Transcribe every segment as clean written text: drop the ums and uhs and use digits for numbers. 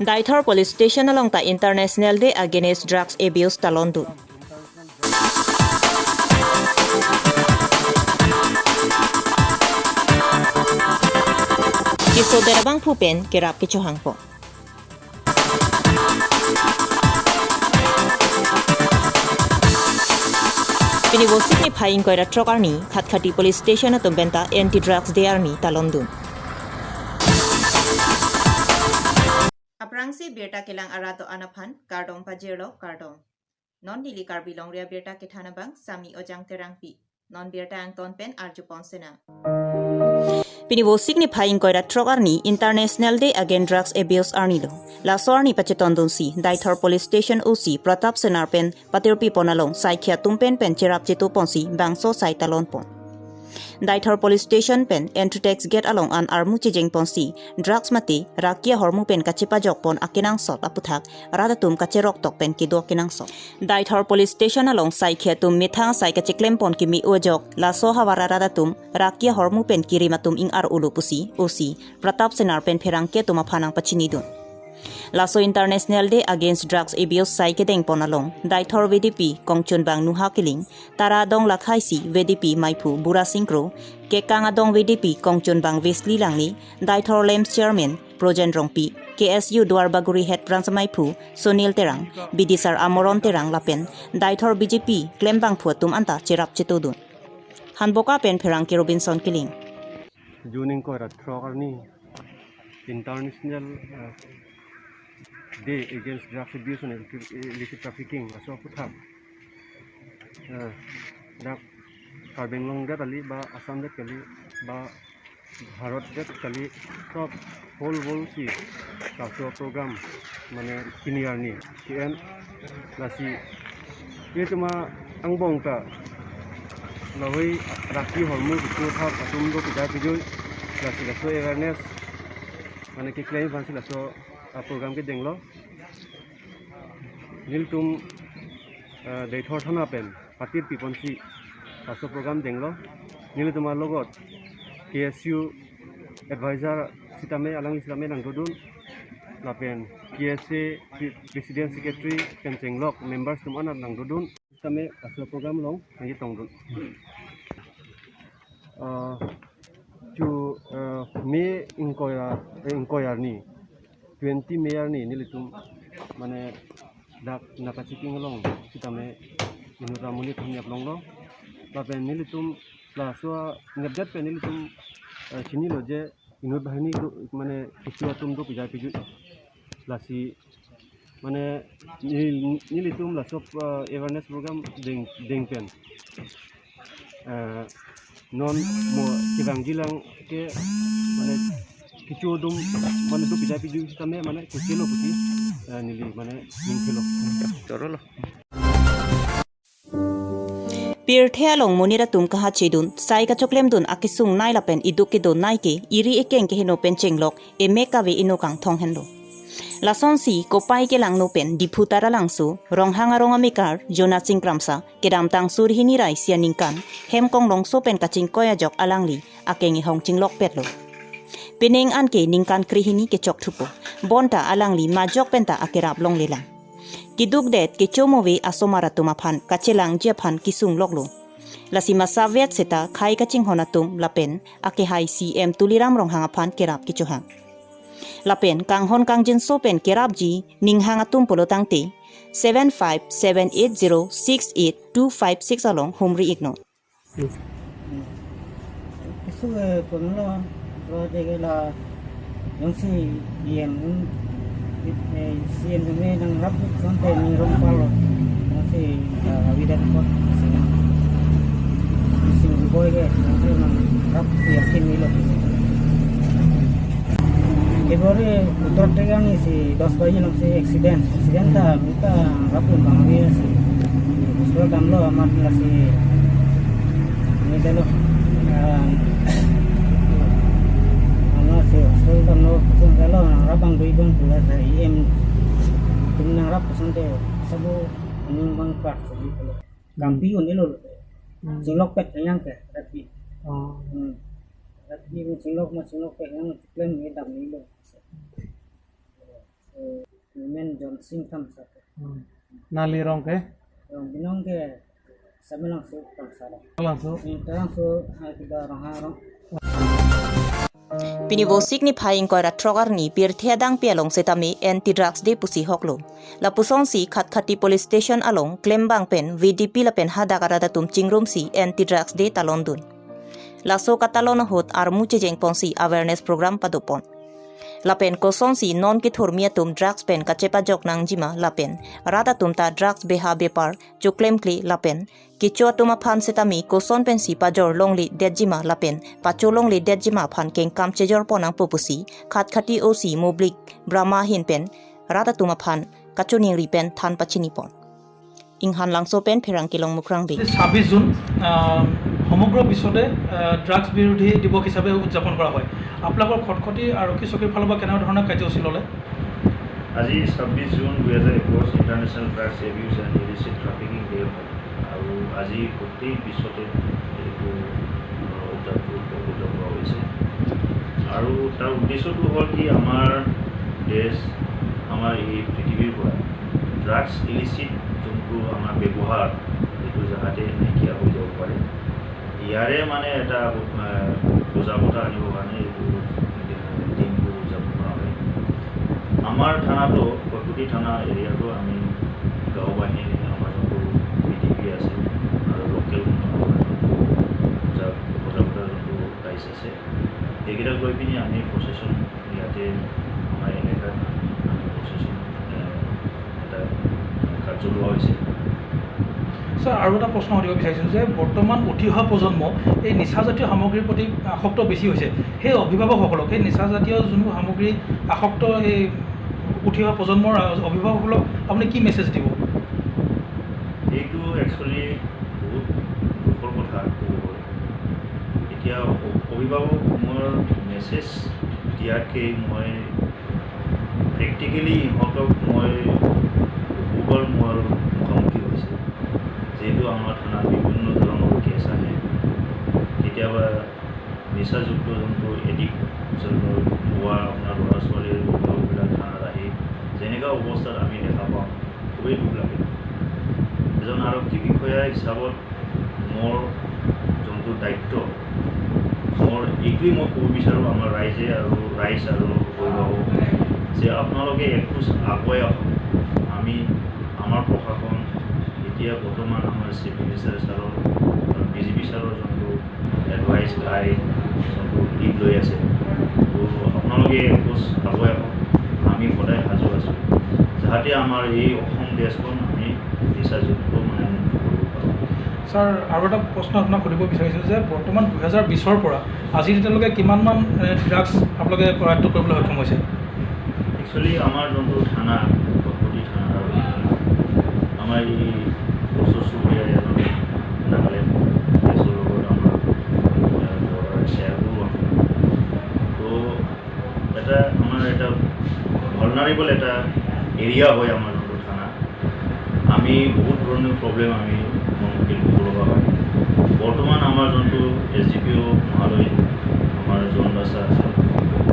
Daithor Police Station along the International Day Against Drugs Abuse Talondun. Kiso derabang pupen kirap kichuhang po. Pinibosik ni Phaing koira truck army Khatkati Police Station at benta anti-drugs day army Talondun. Aprangsi Abirta kilang arato anapan kardong pajero kardong. Non dili Karbi Longri Abirta kithanabang sami ojang terangpi. Non birta ang tonpen arjupon sena. Pinibosik ni Phaing koira truck army International Day Against Drugs Abuse army lo. Laso army pachetondun si Daithor Police Station OC Pratap Senarpen patirpi ponalong saikhya tumpen pen chirap chitu ponsi bangso sai talon pon. Daithor Police Station pen entry-tax gate along an armu chijeng ponsi drugs mati rakia hormu pen kachipa jok pon akinang sot aputhak radatum kacherok tok pen kido akinang sot. Daithor Police Station along saikhya tum mithang sai kachiklem pon kimi ojok laso hawara radatum rakia hormu pen kirimatum ing ar ulu pusi osi Pratap Senar pen pherangke tuma phanang pachinidun. Laso International Day Against Drugs Abuse sai kedeng ponalong Daithor VDP kongchun bang nuha kiling tara dong lakhai si VDP maipu bura singkro ke kanga dong VDP kongchun bang Wesley langni Daithor Lems Chairman Projen Rongpi KSU Dwar Baguri Head Branch maipu Sunil Terang Bidisar Amoron Terang lapen Daithor BJP klembang phuatum anta chirap chitudun Hanboka pen pherang ke Robinson kiling Juning ko ratroni International Day Against Drugs Abuse and Illicit Trafficking. So puthak. Dak Karbi Longri kali ba Assam det kali ba Bharat det kali सब whole si kaso program mane senior ni kien lasi itu ma ang bong ta lawai raki hormu itu thap atum do pijai pijui lasi laso awareness mane ki claim fansi laso program ke denglo niltum Daithor thana pen patir piponsi aso program denglo niltum logot KSU advisor sitame alang islame nang dodun lapen KSA president secretary kencenglok members tum anak nang dodun sitame aso program long ngi tongdun chu me inkoyar ni 20 mayor ni nilitum mane dak nakachiking long sitame inuramuni thumyap long lo lapen nilitum laswa ngabjat pe nilitum chini loje inut bahini mane kisuatum do pijai piju lasi mane nilitum lasop awareness program deng pen non mo kibang gilang ke mane kichu dum mane do pijai piju sitame mane kusilo puti nili mane ningkelo chorolo Pirthea long monira tum kaha chedun sai ka choklem dun akisung nai lapen iduk ke don nai ke iri ekeng ke hino pen chenglok e meka ve inokang thong hendo lason si kopai ke lang no pen diputara langsu ronghanga ronga mekar jona chingkramsa kedam tang sur hini rai sia ningkan hemkong long so pen kaching koya jok alangli akengi hong chinglok petlo Pining an ke ningkan krihini ke chok thupo bonta alangli majok penta akerap long lelang Kiduk det ke chomowe asomara tumaphan kachelang jephan kisung loklo lasima savet seta khai kaching honatum lapen ake hai CM tuliram rong hangaphan kerap kichohang lapen kanghon kangjin sopen kerap ji ninghang atum polotangte 7578068256 along humri igno Eso ponlo lo de la yung si yen si yen me nang rap sonte ni rompalo si vida ko si boy ke nang rap yakin nilo Ebore utor tega ni si 10 bayi nang si accident ta minta rap bang ni si so damlo amat la si ni dalo so damlo so dalo rabang duibang pula dari nang rap sonte sabo ning bang part sabi ko gambion ilo silok pet yang ke tapi tapi silok pet yang klaim ni dam ilo men jon sing tam sa Nali rong ke rong binong ke sabilang su tam sa langsung terang su kita rong harong Pinibo signifying kora trogar ni pirthedang pialong setami anti drugs de pusi hoklo. La pusong si khat-khati police station along klembang pen VDP la pen hadagarada tum chingrum si anti drugs de talondun. La so katalon hot ar muche jeng ponsi awareness program padupon. La pen kosong si non ki thurmia tum drugs pen kachepa jok nang jima la pen rada tum ta drugs beha bepar jo claim kli la pen ki cho tuma phan setami koson pen si pajor longli dejima la pen pacho longli dejima phan keng kam chejor ponang popusi khat khati osi moblik brahma hin pen rada tuma phan kachuning ri pen than pachini pon inghan langso pen phirang kilong mukrang bi 26 June সমগ্ৰ বিশ্বতে drugs বিৰোধী দিৱস হিচাপে উদযাপন কৰা হয় আপোনালোকৰ খটখটি আৰক্ষী চকীৰ ফালৰ পৰা কেনে ধৰণৰ কাৰ্যসূচী ল'লে আজি 26 June 2021 international drugs abuse and illicit trafficking day হয় আৰু আজি গোটেই বিশ্বতে এইটো উদযাপন কৰা হৈছে আৰু তাৰ উদ্দেশ্যটো হ'ল কি আমাৰ দেশ আমাৰ এই পৃথিৱীৰ পৰা ড্ৰাগছ ইলিচিট যোনটো আমাৰ ব্যৱহাৰ এইটো যাতে নাইকিয়া হৈ যাব পাৰে ইয়াৰে মানে এটা সজাগতা আনিবৰ কাৰণে এইটো দিনটো উদযাপন কৰা হয় আমাৰ থানাটো কটুটি থানা এৰিয়াটো আমি গাঁও বাহিনী আমাৰ যোনটো বিডিপি আছে আৰু লোকেল সজাগতা যোনটো ৰাইজ আছে সেইকেইটাক লৈ পিনি আমি প্ৰচেছন ইয়াতে আমাৰ এলেকাত আমি প্ৰচেছন এটা কাৰ্য লোৱা হৈছে ছাৰ আৰু এটা প্ৰশ্ন সুধিব বিচাৰিছোঁ যে বৰ্তমান উঠি অহা প্ৰজন্ম এই নিচাজাতীয় সামগ্ৰীৰ প্ৰতি আসক্ত বেছি হৈছে সেই অভিভাৱকসকলক এই নিচাজাতীয় যোনবোৰ সামগ্ৰী আসক্ত এই উঠি অহা প্ৰজন্মৰ অভিভাৱকসকলক আপুনি কি মেছেজ দিব এইটো একচুৱেলি বহুত দুখৰ কথা ক'ব গ'লে এতিয়া অভিভাৱক মোৰ মেছেজ দিয়াতকৈ মই প্ৰেক্টিকেলি ইহঁতক মই বহুবাৰ মোৰ মুখামুখি হৈছে যিহেতু আমাৰ থানাত বিভিন্ন ধৰণৰ কেছ আহে কেতিয়াবা নিচাযুক্ত যোনটো এডিকশ্যনৰ হোৱা আপোনাৰ ল'ৰা ছোৱালীৰ অভিভাৱকবিলাক থানাত আহি যেনেকুৱা অৱস্থাত আমি দেখা পাওঁ খুবেই দুখ লাগে এজন আৰক্ষী বিষয়া হিচাপত মোৰ যোনটো দায়িত্ব মোৰ এইটোৱেই মই ক'ব বিচাৰোঁ আমাৰ ৰাইজ আৰু অভিভাৱক যে আপোনালোকে একোচ আগুৱাই আহক আমি আমাৰ প্ৰশাসন এতিয়া বৰ্তমান আমাৰ চিফ মিনিষ্টাৰ ছাৰৰ আৰু বিজেপি ছাৰৰ যোনটো এডভাইচ গাইড যোনটো লীড লৈ আছে তো আপোনালোকে একোচ আগুৱাই আহক আমি সদায় সাজু আছোঁ যাতে আমাৰ এই অসম দেশখন আমি নিচাযুক্ত মানে কৰিব পাৰোঁ ছাৰ আৰু এটা প্ৰশ্ন আপোনাক সুধিব বিচাৰিছোঁ যে বৰ্তমান 2020ৰ পৰা আজি এতিয়ালৈকে কিমানমান ড্ৰাগছ আপোনালোকে কৰায়ত্ব কৰিবলৈ সক্ষম হৈছে একচুৱেলি আমাৰ যোনটো থানা কটুটি থানা আৰু আমাৰ এই ওচৰ চুবুৰীয়া এজন নাগালেণ্ড দেশৰ লগত আমাৰ বৰ্ডাৰ শ্বেয়াৰ কৰোঁ আমি তো এটা আমাৰ এটা ভালনাৰেবল এটা এৰিয়া হয় আমাৰ যোনটো থানা আমি বহুত ধৰণৰ প্ৰব্লেম আমি সন্মুখীন হ'ব লগা হয় বৰ্তমান আমাৰ যোনটো SDPO মহালয় আমাৰ জন বাছা আছে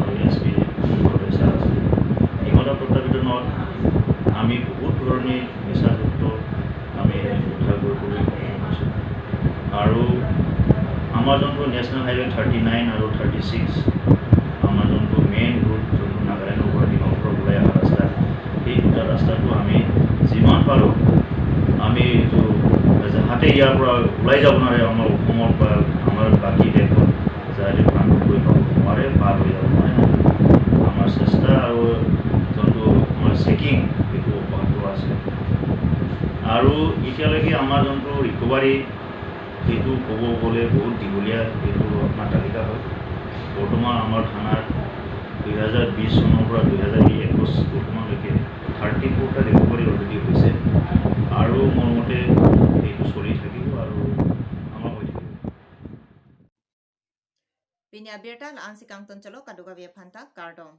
আৰু SP ছাৰ আছে ইহঁতৰ তত্বাৱধানত আমি বহুত ধৰণে নিচাযুক্ত আমি উদ্ধাৰ কৰিবলৈ সক্ষম হৈছোঁ আৰু আমাৰ যোনটো নেশ্যনেল হাইৱে 39 আৰু 36 আমাৰ যোনটো মেইন ৰোড যোনটো নাগালেণ্ডৰ পৰা ডিমাপুৰৰ ওলাই অহা ৰাস্তা সেই দুটা ৰাস্তাটো আমি যিমান পাৰোঁ আমি এইটো যাতে ইয়াৰ পৰা ওলাই যাব নোৱাৰে আমাৰ অসমৰ পৰা আমাৰ বাকী দেশত যাতে প্ৰাণ গৈ পাব নোৱাৰে পাৰ হৈ যাব নোৱাৰে আমাৰ চেষ্টা আৰু যোনটো আমাৰ চেকিং সেইটো অব্যাহত আছে আৰু এতিয়ালৈকে আমাৰ যোনটো ৰিকভাৰী সেইটো ক'ব গ'লে বহুত দীঘলীয়া এইটো আপোনাৰ তালিকা হয় বৰ্তমান আমাৰ থানাত 2020 চনৰ পৰা 2021 বৰ্তমানলৈকে 34টা ৰিকভাৰী অলৰেডি হৈছে আৰু মোৰ মতে এইটো চলি থাকিব আৰু আমাৰ হৈ থাকিব Pini Abirta la ansi kang ton chalo kaduga via phanta kardom